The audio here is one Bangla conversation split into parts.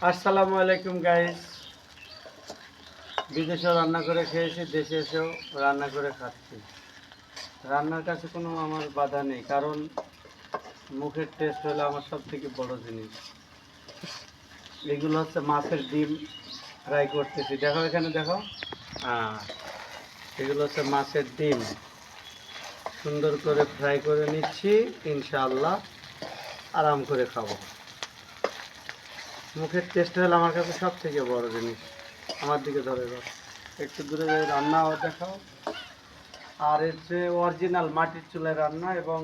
আসসালামু আলাইকুম গাইস। বিদেশেও রান্না করে খেয়েছি, দেশে এসেও রান্না করে খাচ্ছি। রান্নার কাছে কোনো আমার বাধা নেই, কারণ মুখের টেস্ট হলো আমার সব থেকে বড় জিনিস। এগুলো হচ্ছে মাছের ডিম ফ্রাই করতেছি, দেখো এখানে দেখো। হ্যাঁ, এগুলো হচ্ছে মাছের ডিম সুন্দর করে ফ্রাই করে নিচ্ছি। ইনশাআল্লাহ আরাম করে খাবো। মুখের টেস্ট হলো আমার কাছে সব থেকে বড় জিনিস। আমার দিকে ধরে দাও, একটু দূরে যাই, রান্না দেখাও। আর হচ্ছে অরিজিনাল মাটির চুলায় রান্না, এবং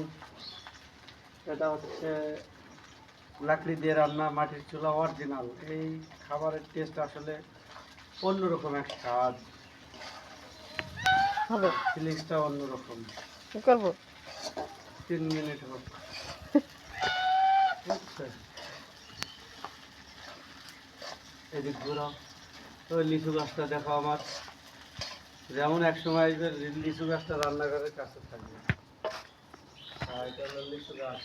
এটা হচ্ছে লাকড়ি দিয়ে রান্না, মাটির চুলা অরিজিনাল। এই খাবারের টেস্ট আসলে অন্যরকম এক স্বাদ, হবে ফিলিংসটা অন্যরকম। কি করবো 3 মিনিট হোক, বুঝছে? এদিক ঘুরাও। তো লিচু গাছটা দেখো আমার, যেমন এক সময় লিচু গাছটা রান্নাঘরের কাছে থাকবে। আর এটা হলো লিচু গাছ।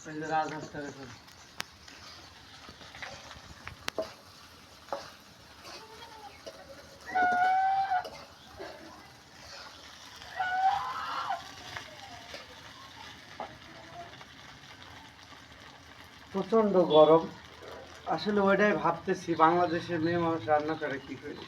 এই যে রাজহাঁসটা দেখুন। প্রচণ্ড গরম, আসলে ওইটাই ভাবতেছি, বাংলাদেশের মেয়ে মানুষ রান্না করে কি করে।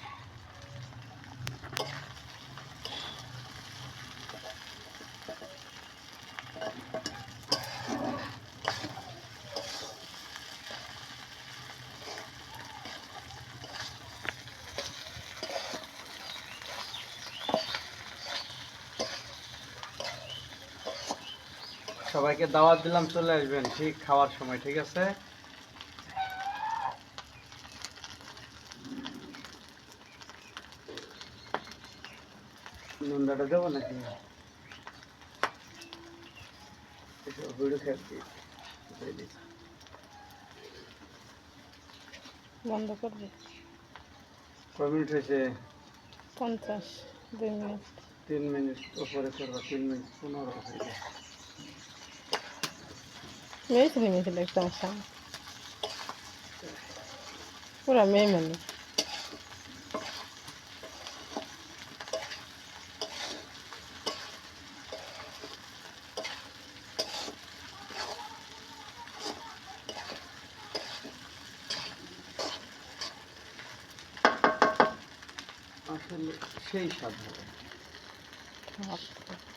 সবাইকে দাওয়াত দিলাম, চলে আসবেন ঠিক খাওয়ার সময়, ঠিক আছে? নুনটা দেবো নাকি? বন্ধ করবে কয় মিনিট হয়েছে? 50 2 মিনিট 3 মিনিট উপরে করবো, 3 মিনিট 15 হয়ে গেছে। মেয়ে ছেলে একদম সামনে পুরা মেয়ে মানে আসলে সেই স্বাদ হবে। আচ্ছা।